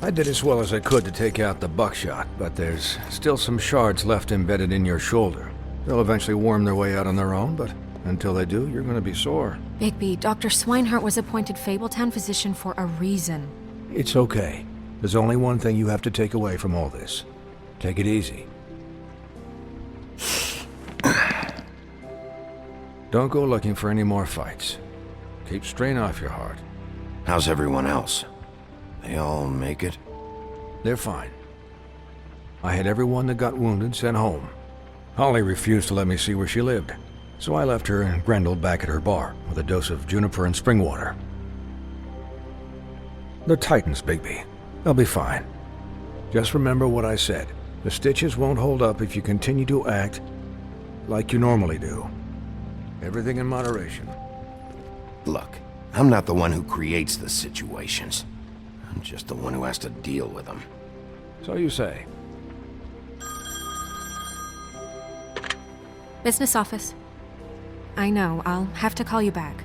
I did as well as I could to take out the buckshot, but there's still some shards left embedded in your shoulder. They'll eventually worm their way out on their own, but until they do, you're gonna be sore. Bigby, Dr. Swinehart was appointed Fabletown physician for a reason. It's okay. There's only one thing you have to take away from all this. Take it easy. Don't go looking for any more fights. Keep strain off your heart. How's everyone else? They all make it? They're fine. I had everyone that got wounded sent home. Holly refused to let me see where she lived, so I left her and Grendel back at her bar with a dose of juniper and spring water. They're Titans, Bigby. They'll be fine. Just remember what I said. The stitches won't hold up if you continue to act like you normally do. Everything in moderation. Look, I'm not the one who creates the situations. I'm just the one who has to deal with them. So you say. Business office. I know, I'll have to call you back.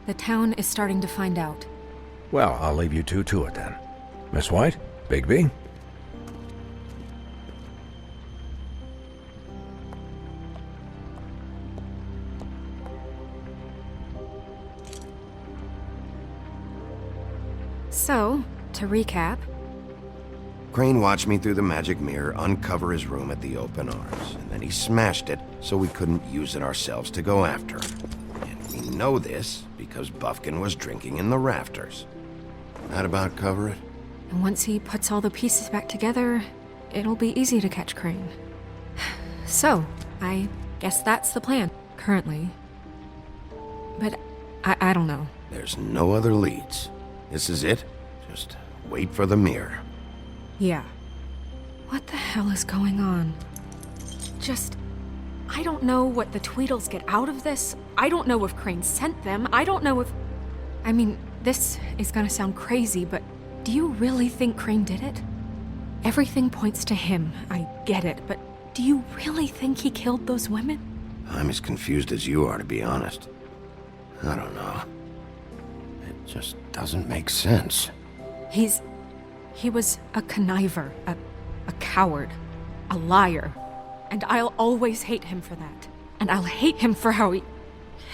The town is starting to find out. Well, I'll leave you two to it then. Miss White? Bigby? So, to recap... Crane watched me through the magic mirror uncover his room at the open arms, and then he smashed it so we couldn't use it ourselves to go after him. And we know this because Buffkin was drinking in the rafters. That about cover it? And once he puts all the pieces back together, it'll be easy to catch Crane. So, I guess that's the plan, currently. But I don't know. There's no other leads. This is it. Just wait for the mirror. Yeah. What the hell is going on? I don't know what the Tweedles get out of this. I don't know if Crane sent them. I don't know if... I mean, this is gonna sound crazy, but do you really think Crane did it? Everything points to him. I get it, but do you really think he killed those women? I'm as confused as you are, to be honest. I don't know. It just doesn't make sense. He was a conniver, a coward, a liar. And I'll always hate him for that. And I'll hate him for how he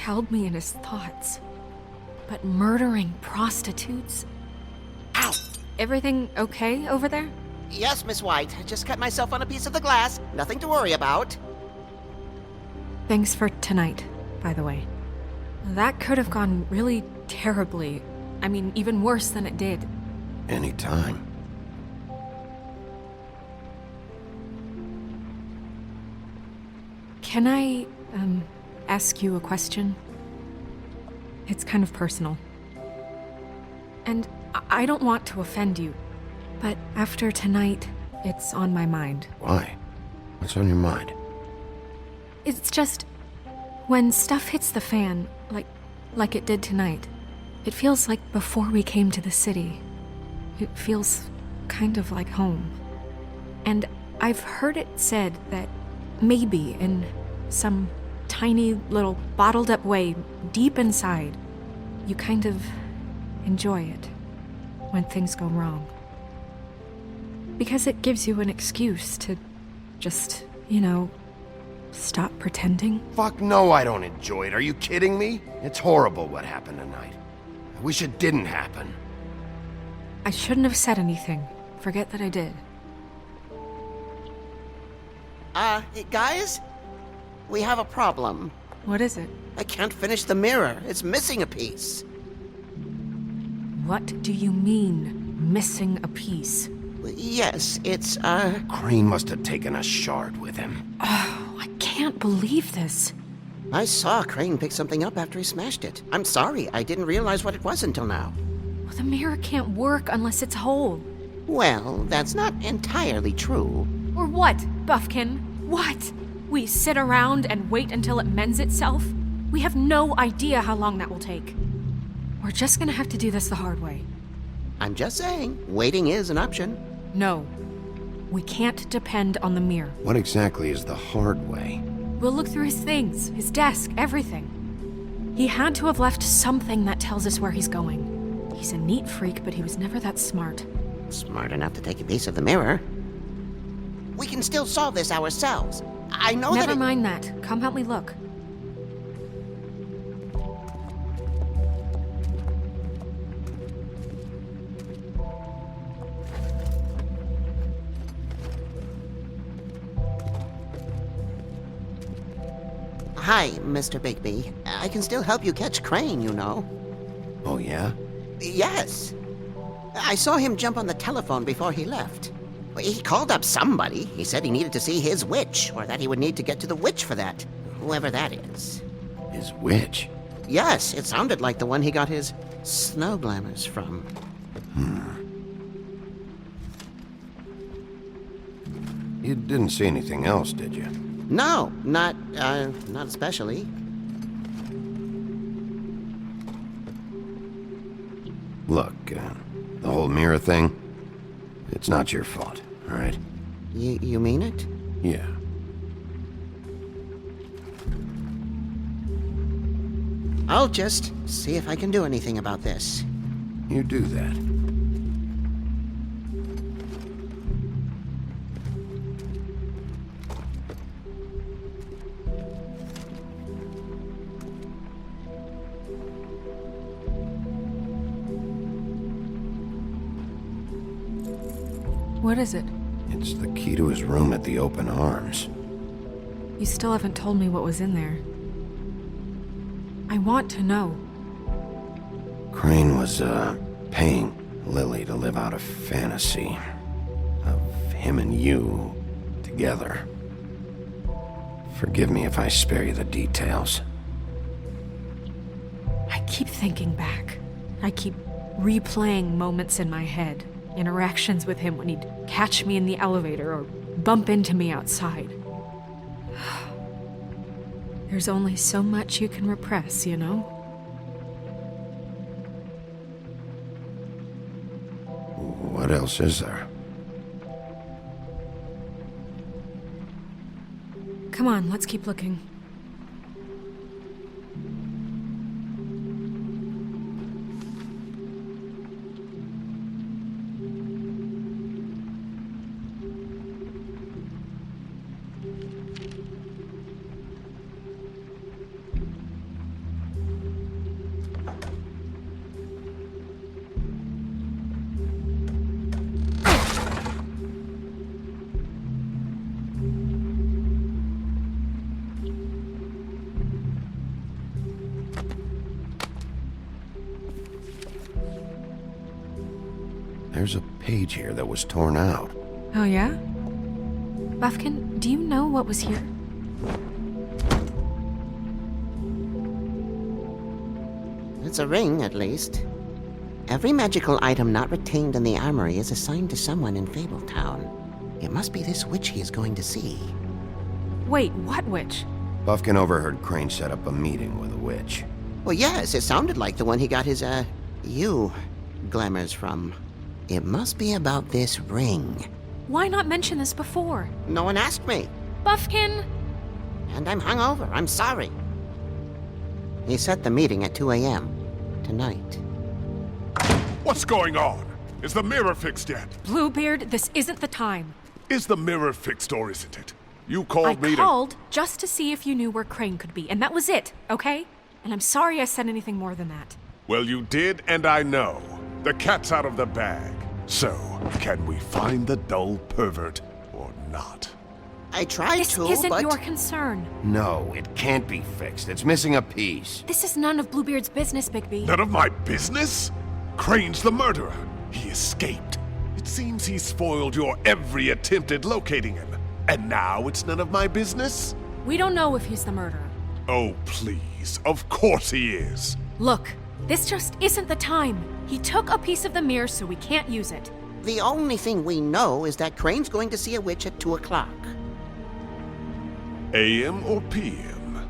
held me in his thoughts. But murdering prostitutes? Ow! Everything okay over there? Yes, Miss White. Just cut myself on a piece of the glass. Nothing to worry about. Thanks for tonight, by the way. That could have gone really terribly. I mean, even worse than it did. Anytime. Can I, ask you a question? It's kind of personal. And I don't want to offend you, but after tonight, it's on my mind. Why? What's on your mind? It's just, when stuff hits the fan, like it did tonight, it feels like before we came to the city. It feels kind of like home. And I've heard it said that maybe in some tiny little bottled up way deep inside, you kind of enjoy it when things go wrong. Because it gives you an excuse to just, stop pretending. Fuck no, I don't enjoy it. Are you kidding me? It's horrible what happened tonight. I wish it didn't happen. I shouldn't have said anything. Forget that I did. Hey, guys? We have a problem. What is it? I can't finish the mirror. It's missing a piece. What do you mean, missing a piece? Yes, it's, Crane must have taken a shard with him. Oh, I can't believe this. I saw Crane pick something up after he smashed it. I'm sorry, I didn't realize what it was until now. Well, the mirror can't work unless it's whole. Well, that's not entirely true. Or what, Buffkin? What? We sit around and wait until it mends itself? We have no idea how long that will take. We're just gonna have to do this the hard way. I'm just saying, waiting is an option. No. We can't depend on the mirror. What exactly is the hard way? We'll look through his things, his desk, everything. He had to have left something that tells us where he's going. He's a neat freak, but he was never that smart. Smart enough to take a piece of the mirror. We can still solve this ourselves. I know Never mind that. Come help me look. Hi, Mr. Bigby. I can still help you catch Crane, you know. Oh, yeah? Yes. I saw him jump on the telephone before he left. He called up somebody. He said he needed to see his witch, or that he would need to get to the witch for that. Whoever that is. His witch? Yes, it sounded like the one he got his snow glamours from. You didn't see anything else, did you? No, not especially. Look, the whole mirror thing, it's not your fault, all right? You mean it? Yeah. I'll just see if I can do anything about this. You do that. What is it? It's the key to his room at the Open Arms. You still haven't told me what was in there. I want to know. Crane was, paying Lily to live out a fantasy of him and you together. Forgive me if I spare you the details. I keep thinking back. I keep replaying moments in my head. Interactions with him when he'd catch me in the elevator or bump into me outside. There's only so much you can repress, you know? What else is there? Come on, let's keep looking. There's a page here that was torn out. Oh, yeah? Buffkin, do you know what was here? It's a ring, at least. Every magical item not retained in the armory is assigned to someone in Fabletown. It must be this witch he is going to see. Wait, what witch? Buffkin overheard Crane set up a meeting with a witch. Well, yes, it sounded like the one he got his, glamours from. It must be about this ring. Why not mention this before? No one asked me. Buffkin! And I'm hungover. I'm sorry. He set the meeting at 2 a.m. tonight. What's going on? Is the mirror fixed yet? Bluebeard, this isn't the time. Is the mirror fixed or isn't it? You called me I to... called just to see if you knew where Crane could be, and that was it, okay? And I'm sorry I said anything more than that. Well, you did, and I know. The cat's out of the bag. So, can we find the dull pervert or not? I tried This to, isn't but... your concern. No, it can't be fixed. It's missing a piece. This is none of Bluebeard's business, Bigby. None of my business? Crane's the murderer. He escaped. It seems he spoiled your every attempt at locating him. And now it's none of my business? We don't know if he's the murderer. Oh, please. Of course he is. Look, this just isn't the time. He took a piece of the mirror, so we can't use it. The only thing we know is that Crane's going to see a witch at 2 o'clock. AM or PM?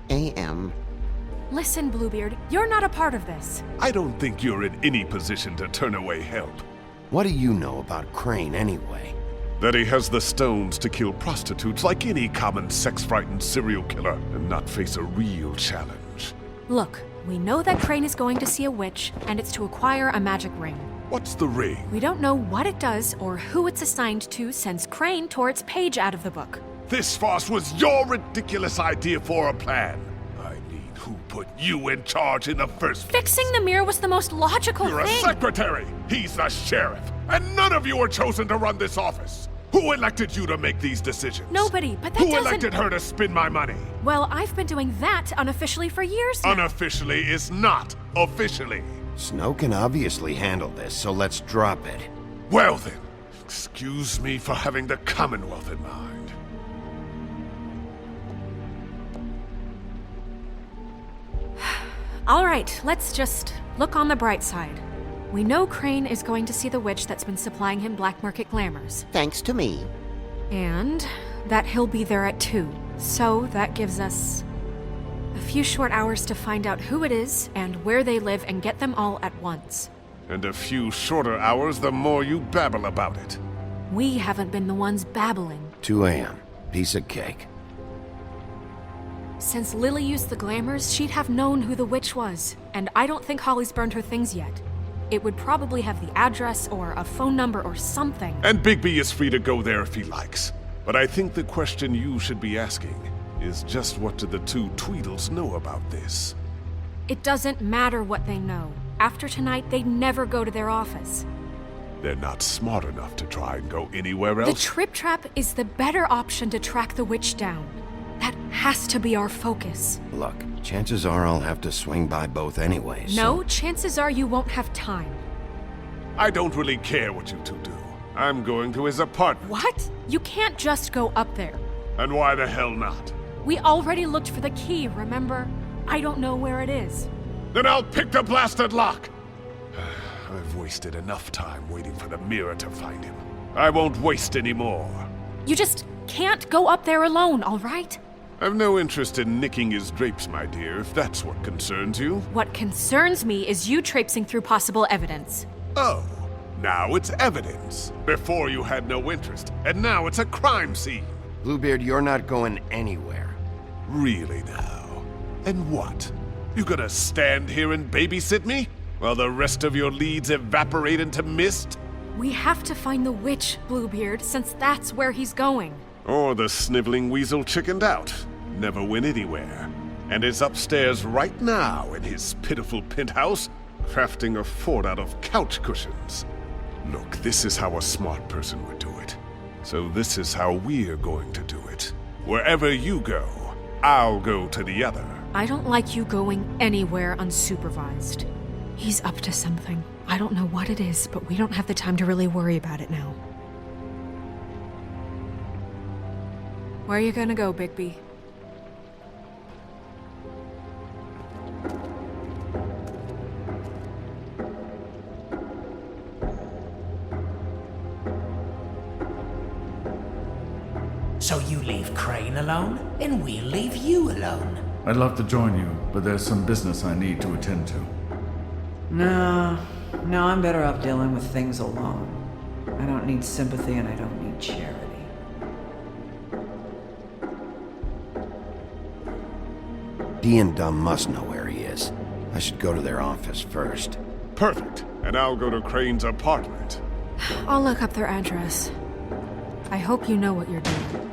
A.M. Listen, Bluebeard, you're not a part of this. I don't think you're in any position to turn away help. What do you know about Crane anyway? That he has the stones to kill prostitutes like any common sex-frightened serial killer and not face a real challenge. Look, We know that Crane is going to see a witch, and it's to acquire a magic ring. What's the ring? We don't know what it does or who it's assigned to since Crane tore its page out of the book. This farce was your ridiculous idea for a plan. I mean, who put you in charge in the first place? Fixing the mirror was the most logical You're thing. a secretary! He's the sheriff! And none of you were chosen to run this office! Who elected you to make these decisions? Nobody, but that Who doesn't... elected her to spend my money? Well, I've been doing that unofficially for years now. Unofficially is not officially. Snow can obviously handle this, so let's drop it. Well then, excuse me for having the Commonwealth in mind. All right, let's just look on the bright side. We know Crane is going to see the witch that's been supplying him black market glamours. Thanks to me. And that he'll be there at 2. So that gives us a few short hours to find out who it is and where they live and get them all at once. And a few shorter hours the more you babble about it. We haven't been the ones babbling. 2 a.m. Piece of cake. Since Lily used the glamours, she'd have known who the witch was. And I don't think Holly's burned her things yet. It would probably have the address or a phone number or something. And Bigby is free to go there if he likes. But I think the question you should be asking is just what do the 2 Tweedles know about this? It doesn't matter what they know. After tonight, they'd never go to their office. They're not smart enough to try and go anywhere else. The Trip Trap is the better option to track the witch down. That has to be our focus. Look, chances are I'll have to swing by both anyways. No, chances are you won't have time. I don't really care what you 2 do. I'm going to his apartment. What? You can't just go up there. And why the hell not? We already looked for the key, remember? I don't know where it is. Then I'll pick the blasted lock! I've wasted enough time waiting for the mirror to find him. I won't waste any more. You just can't go up there alone, all right? I've no interest in nicking his drapes, my dear, if that's what concerns you. What concerns me is you traipsing through possible evidence. Oh, now it's evidence. Before you had no interest, and now it's a crime scene. Bluebeard, you're not going anywhere. Really now? And what? You gonna stand here and babysit me? While the rest of your leads evaporate into mist? We have to find the witch, Bluebeard, since that's where he's going. Or the sniveling weasel chickened out, never went anywhere, and is upstairs right now in his pitiful penthouse, crafting a fort out of couch cushions. Look, this is how a smart person would do it. So this is how we're going to do it. Wherever you go, I'll go to the other. I don't like you going anywhere unsupervised. He's up to something. I don't know what it is, but we don't have the time to really worry about it now. Where are you gonna go, Bigby? So you leave Crane alone, and we'll leave you alone. I'd love to join you, but there's some business I need to attend to. No, I'm better off dealing with things alone. I don't need sympathy and I don't need charity. Dee and Dumb must know where he is. I should go to their office first. Perfect. And I'll go to Crane's apartment. I'll look up their address. I hope you know what you're doing.